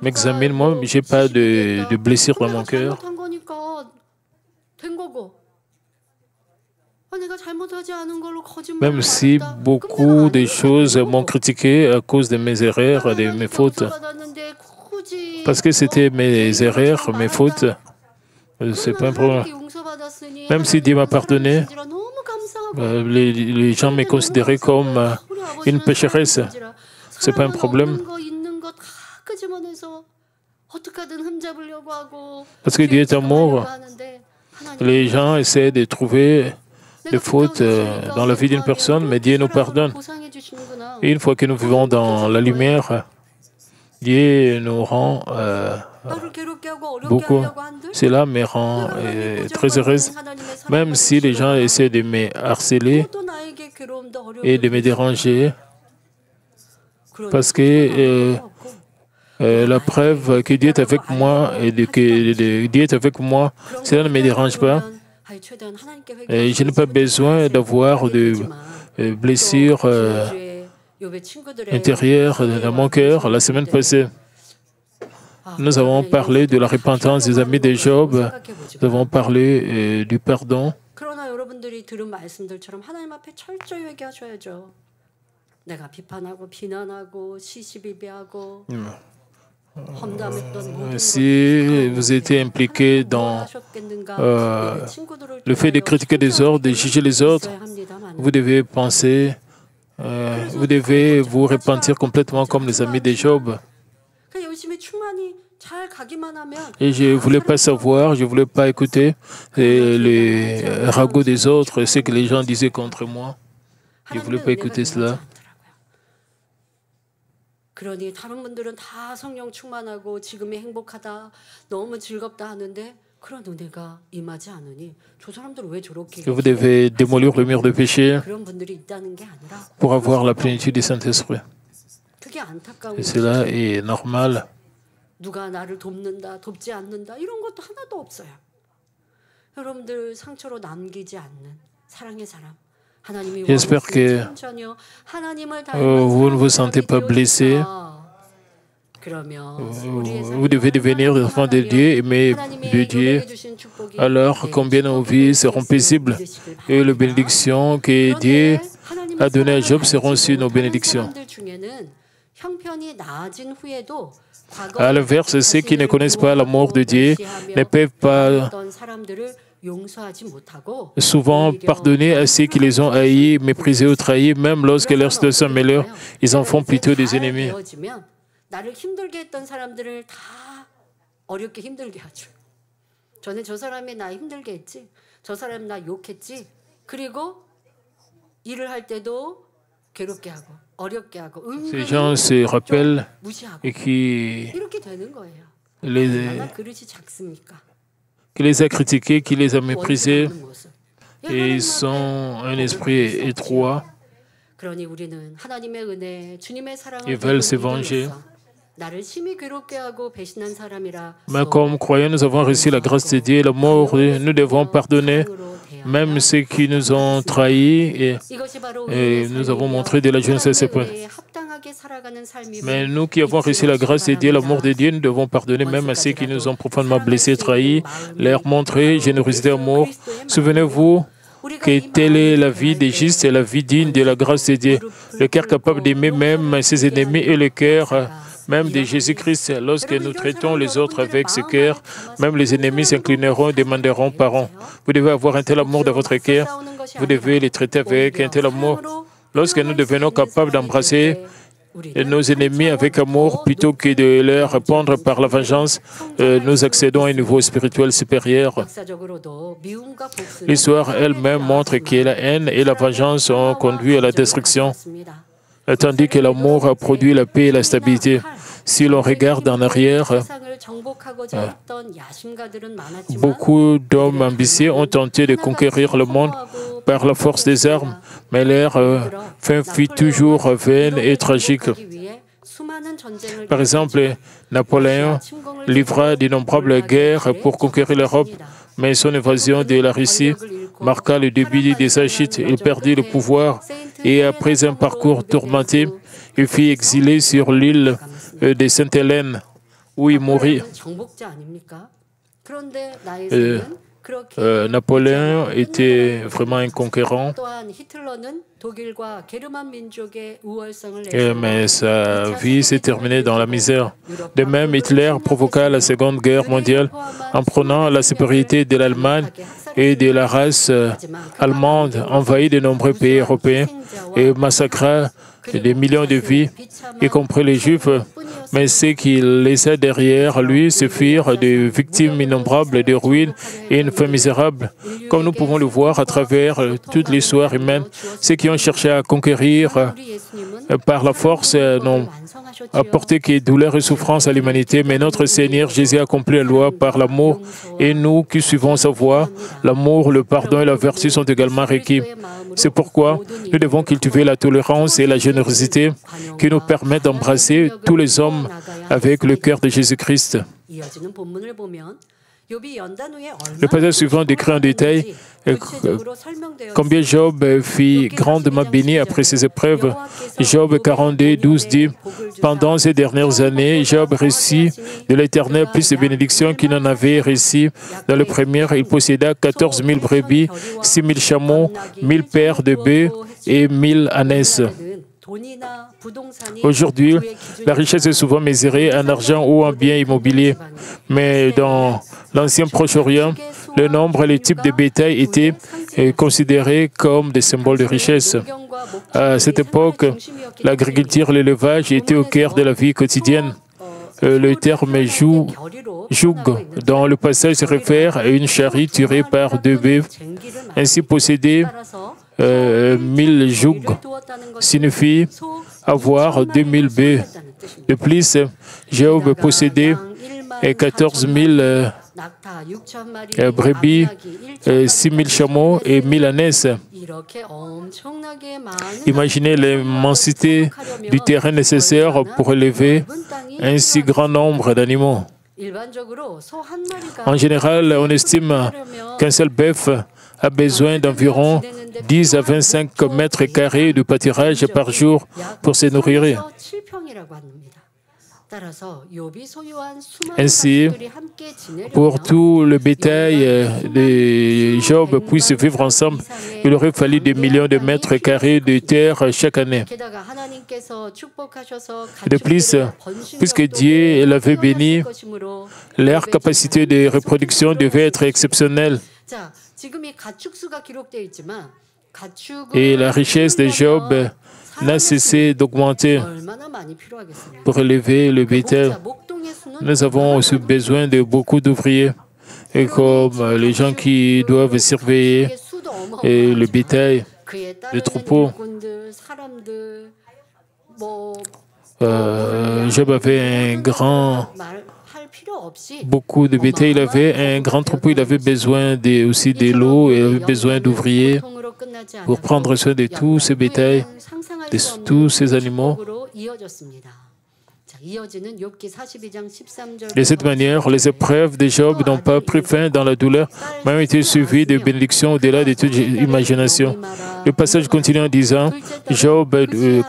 m'examine, moi, je n'ai pas de blessure dans mon cœur. Même si beaucoup de choses m'ont critiqué à cause de mes erreurs, de mes fautes. Parce que c'était mes erreurs, mes fautes. C'est pas un problème. Même si Dieu m'a pardonné, les gens me considéraient comme une pécheresse. C'est pas un problème. Parce que Dieu est amour. Les gens essaient de trouver des fautes dans la vie d'une personne, mais Dieu nous pardonne. Et une fois que nous vivons dans la lumière, Dieu nous rend beaucoup. Cela me rend très heureuse, même si les gens essaient de me harceler et de me déranger, parce que la preuve que Dieu est avec moi et que Dieu est avec moi, cela ne me dérange pas. Et je n'ai pas besoin d'avoir de blessures intérieures dans mon cœur. La semaine passée, nous avons parlé de la repentance des amis de Job. Nous avons parlé du pardon. Si vous étiez impliqué dans le fait de critiquer les autres, de juger les autres, vous devez penser, vous devez vous repentir complètement comme les amis de Job. Et je ne voulais pas savoir, je ne voulais pas écouter les ragots des autres, ce que les gens disaient contre moi. Je ne voulais pas écouter cela. 그러니 다른 분들은 다 성령 충만하고 지금이 행복하다, 너무 즐겁다 하는데 그런 은혜가 임하지 않으니 저 사람들은 왜 저렇게 Vous devez démolir le mur de péché 그런 분들이 있다는 게 아니라 pour avoir la plénitude du Saint-Esprit. 그게 안타까운 Et cela est normal. 누가 나를 돕는다, 돕지 않는다 이런 것도 하나도 없어요. 여러분들 상처로 남기지 않는 사랑의 사람, J'espère que vous ne vous sentez pas blessé. Vous devez devenir des enfants de Dieu, aimés de Dieu. Alors, combien nos vies seront paisibles et les bénédictions que Dieu a données à Job seront sur nos bénédictions. À l'inverse, ceux qui ne connaissent pas l'amour de Dieu ne peuvent pas souvent pardonner à ceux qui les ont haïs, méprisés ou trahis, même lorsque leur situation s'améliore, ils en font plutôt des ennemis. 나를 힘들게 했던 사람들을 다 어렵게 힘들게 하죠. 전에 저 사람이 나 힘들게 했지. 저 사람 나 욕했지. 그리고 일을 할 때도 괴롭게 하고 어렵게 하고 Ces gens se rappellent et 이렇게 되는 거예요. qui les a critiqués, qui les a méprisés, et ils ont un esprit étroit. Ils veulent se venger. Mais comme croyants, nous avons reçu la grâce de Dieu et l'amour. Nous devons pardonner même ceux qui nous ont trahis et nous avons montré de la jeunesse à ce point. Mais nous qui avons reçu la grâce de Dieu et l'amour de Dieu, nous devons pardonner même à ceux qui nous ont profondément blessés, trahis, leur montrer générosité et amour. Souvenez-vous que telle est la vie des justes et la vie digne de la grâce de Dieu. Le cœur capable d'aimer même ses ennemis et le cœur même de Jésus-Christ. Lorsque nous traitons les autres avec ce cœur, même les ennemis s'inclineront et demanderont pardon. Vous devez avoir un tel amour dans votre cœur. Vous devez les traiter avec un tel amour. Lorsque nous devenons capables d'embrasser nos ennemis avec amour, plutôt que de leur répondre par la vengeance, nous accédons à un niveau spirituel supérieur. L'histoire elle-même montre que la haine et la vengeance ont conduit à la destruction, tandis que l'amour a produit la paix et la stabilité. Si l'on regarde en arrière, beaucoup d'hommes ambitieux ont tenté de conquérir le monde par la force des armes, mais leur fin fut toujours vaine et tragique. Par exemple, Napoléon livra d'innombrables guerres pour conquérir l'Europe, mais son évasion de la Russie marqua le début de sa chute. Il perdit le pouvoir et après un parcours tourmenté, il fut exilé sur l'île de Sainte-Hélène, où il mourut. Napoléon était vraiment un conquérant, mais sa vie s'est terminée dans la misère. De même, Hitler provoqua la Seconde Guerre mondiale en prenant la supériorité de l'Allemagne et de la race allemande, envahit de nombreux pays européens et massacra des millions de vies, y compris les Juifs. Mais ceux qui laissaient derrière lui se firent des victimes innombrables, de ruines et une fin misérable. Comme nous pouvons le voir à travers toute l'histoire humaine, ceux qui ont cherché à conquérir par la force n'ont apporté que douleur et souffrance à l'humanité. Mais notre Seigneur Jésus a accompli la loi par l'amour. Et nous qui suivons sa voie, l'amour, le pardon et la vertu sont également requis. C'est pourquoi nous devons cultiver la tolérance et la générosité qui nous permettent d'embrasser tous les hommes avec le cœur de Jésus-Christ. Le passage suivant décrit en détail combien Job fut grandement béni après ses épreuves. Job 42, 12 dit « Pendant ces dernières années, Job reçut de l'Éternel plus de bénédictions qu'il n'en avait reçu. Dans le premier, il posséda 14 000 brebis, 6 000 chameaux, 1000 paires de bœufs et 1000 ânesses. » Aujourd'hui, la richesse est souvent mesurée en argent ou en biens immobiliers. Mais dans l'ancien Proche-Orient, le nombre et le type de bétail étaient considérés comme des symboles de richesse. À cette époque, l'agriculture et l'élevage étaient au cœur de la vie quotidienne. Le terme joug dans le passage se réfère à une charrue tirée par 2 bœufs. Ainsi, posséder 1000 jougs signifie avoir 2000 bœufs. De plus, Job possédait 14 000 brebis, 6 000 chameaux et 1000 ânesses. Imaginez l'immensité du terrain nécessaire pour élever un si grand nombre d'animaux. En général, on estime qu'un seul bœuf a besoin d'environ 10 à 25 mètres carrés de pâturage par jour pour se nourrir. Ainsi, pour tout le bétail de Job puisse vivre ensemble, il aurait fallu des millions de mètres carrés de terre chaque année. De plus, puisque Dieu l'avait béni, leur capacité de reproduction devait être exceptionnelle. Et la richesse de Job n'a cessé d'augmenter pour élever le bétail. Nous avons aussi besoin de beaucoup d'ouvriers, et comme les gens qui doivent surveiller le bétail, les troupeaux. Job avait beaucoup de bétail, il avait un grand troupeau, il avait besoin aussi de l'eau, il avait besoin d'ouvriers pour prendre soin de tout ce bétail, de tous ces animaux. De cette manière, les épreuves de Job n'ont pas pris fin dans la douleur, mais ont été suivies de bénédictions au-delà de toute imagination. Le passage continue en disant, Job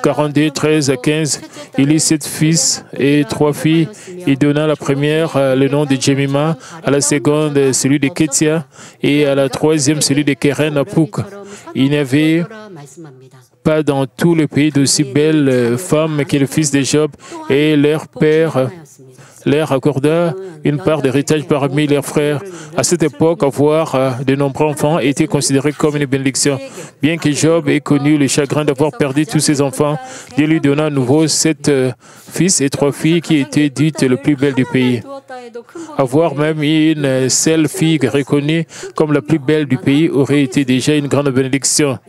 42, 13 à 15, il eut 7 fils et 3 filles. Il donna à la première le nom de Jemima, à la seconde celui de Ketia et à la troisième celui de Keren Apuk. Il n'y avait pas dans tout le pays d'aussi belles femmes que le fils de Job, et leur père leur accorda une part d'héritage parmi leurs frères. À cette époque, avoir de nombreux enfants était considéré comme une bénédiction. Bien que Job ait connu le chagrin d'avoir perdu tous ses enfants, Dieu lui donna à nouveau 7 fils et 3 filles qui étaient dites les plus belles du pays. Avoir même une seule fille reconnue comme la plus belle du pays aurait été déjà une grande bénédiction.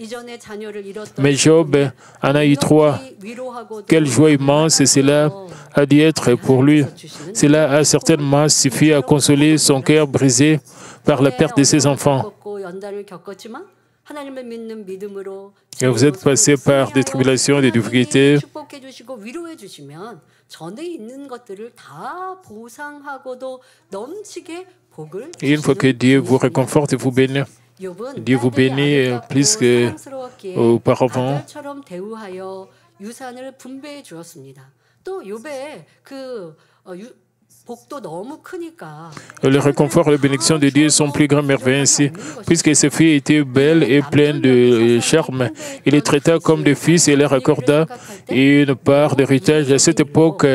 Mais Job en a eu 3. Quelle joie immense cela a dû être pour lui. Cela a certainement suffi à consoler son cœur brisé par la perte de ses enfants. Et vous êtes passé par des tribulations, des difficultés. Et une fois que Dieu vous réconforte et vous bénit, Dieu vous bénit plus qu'auparavant. Le réconfort et la bénédiction de Dieu sont plus grands merveilleux ainsi, puisque ses filles étaient belles et pleines de charme. Il les traita comme des fils et leur accorda une part d'héritage. À cette époque,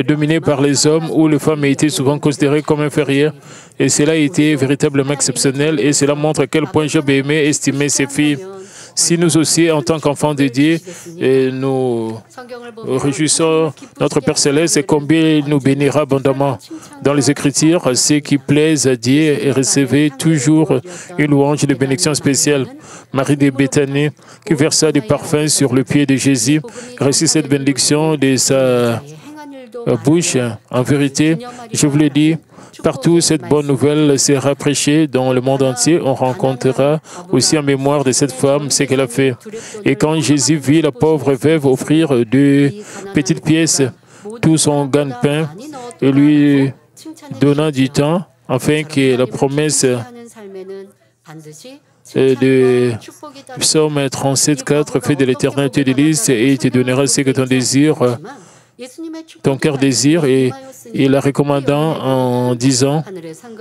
dominée par les hommes, où les femmes étaient souvent considérées comme inférieures, et cela était véritablement exceptionnel, et cela montre à quel point Job aimait et estimait ses filles. Si nous aussi, en tant qu'enfants de Dieu, nous réjouissons notre Père Céleste et combien il nous bénira abondamment. Dans les Écritures, ceux qui plaisent à Dieu et recevez toujours une louange de bénédiction spéciale. Marie de Béthanie, qui versa du parfum sur le pied de Jésus, reçut cette bénédiction de sa bouche. En vérité, je vous le dis, partout, cette bonne nouvelle sera prêchée dans le monde entier. On rencontrera aussi en mémoire de cette femme ce qu'elle a fait. Et quand Jésus vit la pauvre veuve offrir 2 petites pièces, tout son gagne-pain, et lui donnant du temps, afin que la promesse de Psaume 37, 4, fait de l'éternité des listes, et il te donnera ce que ton cœur désire, et la recommandant en disant,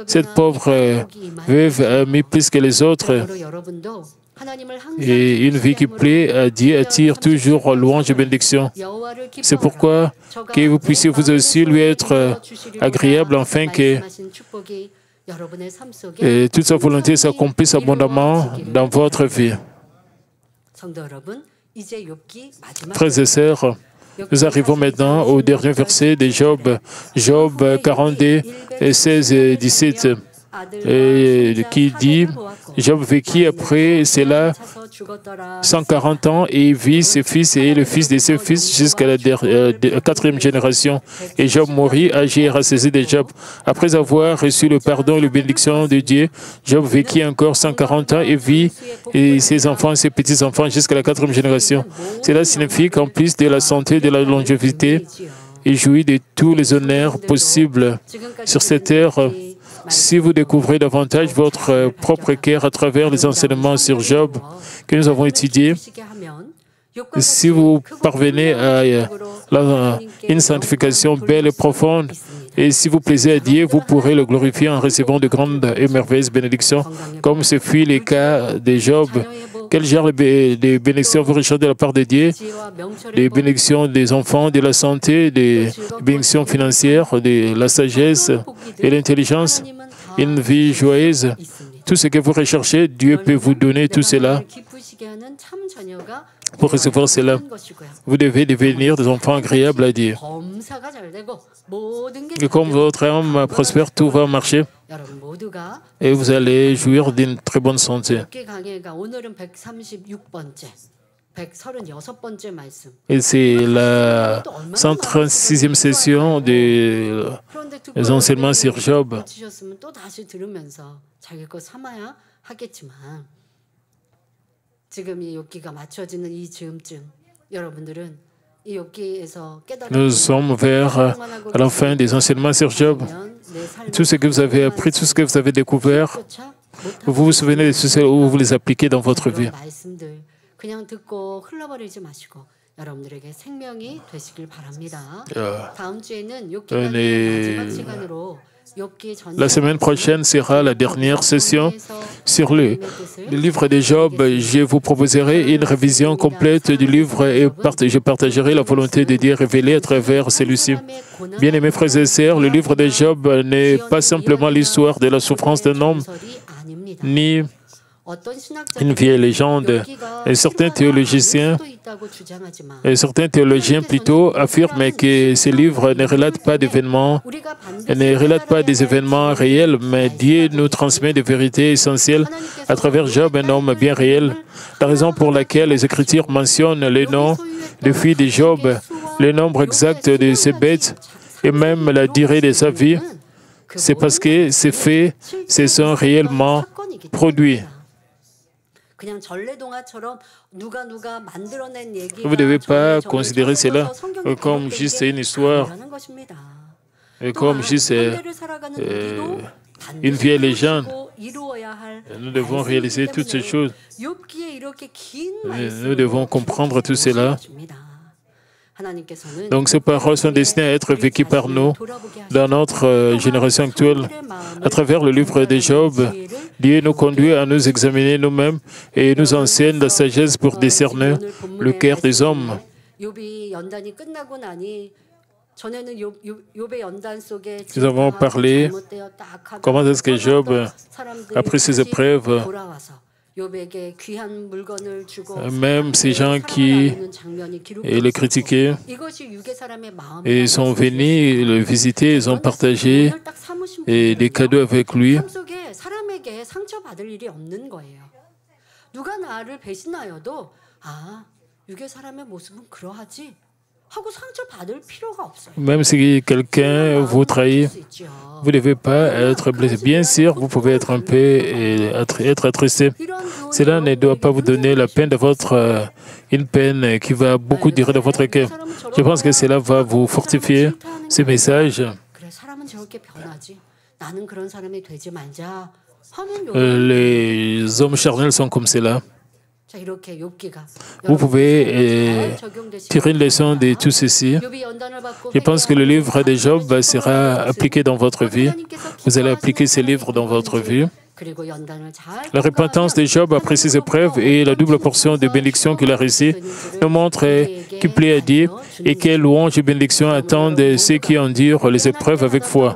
cette pauvre veuve a mis plus que les autres, et une vie qui plaît à Dieu attire toujours louange et bénédiction. C'est pourquoi que vous puissiez vous aussi lui être agréable, afin que toute sa volonté s'accomplisse abondamment dans votre vie. Frères et sœurs, nous arrivons maintenant au dernier verset de Job, Job 42, 16 et 17, qui dit, Job vécut après cela 140 ans et vit ses fils et le fils de ses fils jusqu'à la 4e génération. Et Job mourut âgé et rassasié de Job. Après avoir reçu le pardon et la bénédiction de Dieu, Job vécut encore 140 ans et vit ses enfants et ses petits-enfants jusqu'à la 4e génération. Cela signifie qu'en plus de la santé et de la longévité, il jouit de tous les honneurs possibles sur cette terre. Si vous découvrez davantage votre propre cœur à travers les enseignements sur Job que nous avons étudiés, si vous parvenez à une sanctification belle et profonde, et si vous plaisez à Dieu, vous pourrez le glorifier en recevant de grandes et merveilleuses bénédictions, comme ce fut le cas de Job. Quel genre de bénédictions vous recherchez de la part de Dieu? Des bénédictions des enfants, de la santé, des bénédictions financières, de la sagesse et l'intelligence, une vie joyeuse. Tout ce que vous recherchez, Dieu peut vous donner tout cela. Pour recevoir cela, vous devez devenir des enfants agréables à Dieu. Et comme votre âme prospère, tout va marcher et vous allez jouir d'une très bonne santé. Et c'est la 136e session des enseignements sur Job. Nous sommes vers la fin des enseignements sur Job. Tout ce que vous avez appris, tout ce que vous avez découvert, vous vous souvenez de tout ça ou vous les appliquez dans votre vie. La semaine prochaine sera la dernière session sur le livre de Job. Je vous proposerai une révision complète du livre et je partagerai la volonté de Dieu révélée à travers celui-ci. Bien-aimés frères et sœurs, le livre de Job n'est pas simplement l'histoire de la souffrance d'un homme, ni une vieille légende. Et certains théologiens plutôt affirment que ce livre ne relate pas d'événements, ne relate pas des événements réels, mais Dieu nous transmet des vérités essentielles à travers Job, un homme bien réel. La raison pour laquelle les Écritures mentionnent les noms des filles de Job, le nombre exact de ses bêtes et même la durée de sa vie, c'est parce que ces faits se sont réellement produits. Vous ne devez pas considérer cela comme juste une histoire, comme juste une vieille légende. Nous devons réaliser toutes ces choses. Nous devons comprendre tout cela. Donc ces paroles sont destinées à être vécues par nous dans notre génération actuelle. À travers le livre de Job, Dieu nous conduit à nous examiner nous-mêmes et nous enseigne la sagesse pour discerner le cœur des hommes. Nous avons parlé comment est-ce que Job a pris ses épreuves. Même ces gens qui le critiquaient, ils sont venus le visiter, ils ont partagé des cadeaux avec lui. Même si quelqu'un vous trahit, vous ne devez pas être blessé. Bien sûr, vous pouvez être un peu être attristé. Cela ne doit pas vous donner la peine de une peine qui va beaucoup durer dans votre cœur. Je pense que cela va vous fortifier. Ce message, les hommes charnels sont comme cela. Vous pouvez tirer une leçon de tout ceci. Je pense que le livre de Job sera appliqué dans votre vie. Vous allez appliquer ces livres dans votre vie. La repentance de Job après ses épreuves et la double portion de bénédictions qu'il a reçue nous montrent qu'il plaît à Dieu et quelles louanges et bénédictions attendent ceux qui endurent les épreuves avec foi.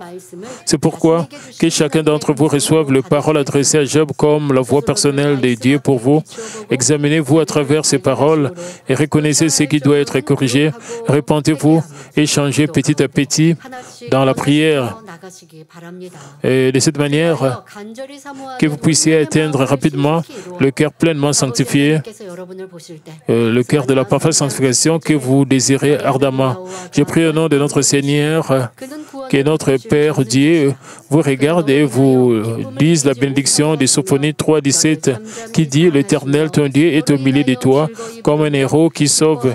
C'est pourquoi que chacun d'entre vous reçoive les paroles adressées à Job comme la voix personnelle de Dieu pour vous. Examinez-vous à travers ces paroles et reconnaissez ce qui doit être corrigé. Repentez-vous et changez petit à petit dans la prière. Et de cette manière, que vous puissiez atteindre rapidement le cœur pleinement sanctifié, le cœur de la parfaite sanctification que vous désirez ardemment. Je prie au nom de notre Seigneur que notre Père Dieu vous regarde et vous dise la bénédiction de Sophonie 3,17 qui dit « L'Éternel, ton Dieu, est au milieu de toi comme un héros qui sauve.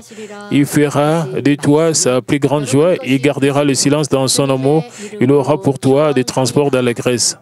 Il fera de toi sa plus grande joie. Il gardera le silence dans son amour. Il aura pour toi des transports d'allégresse. »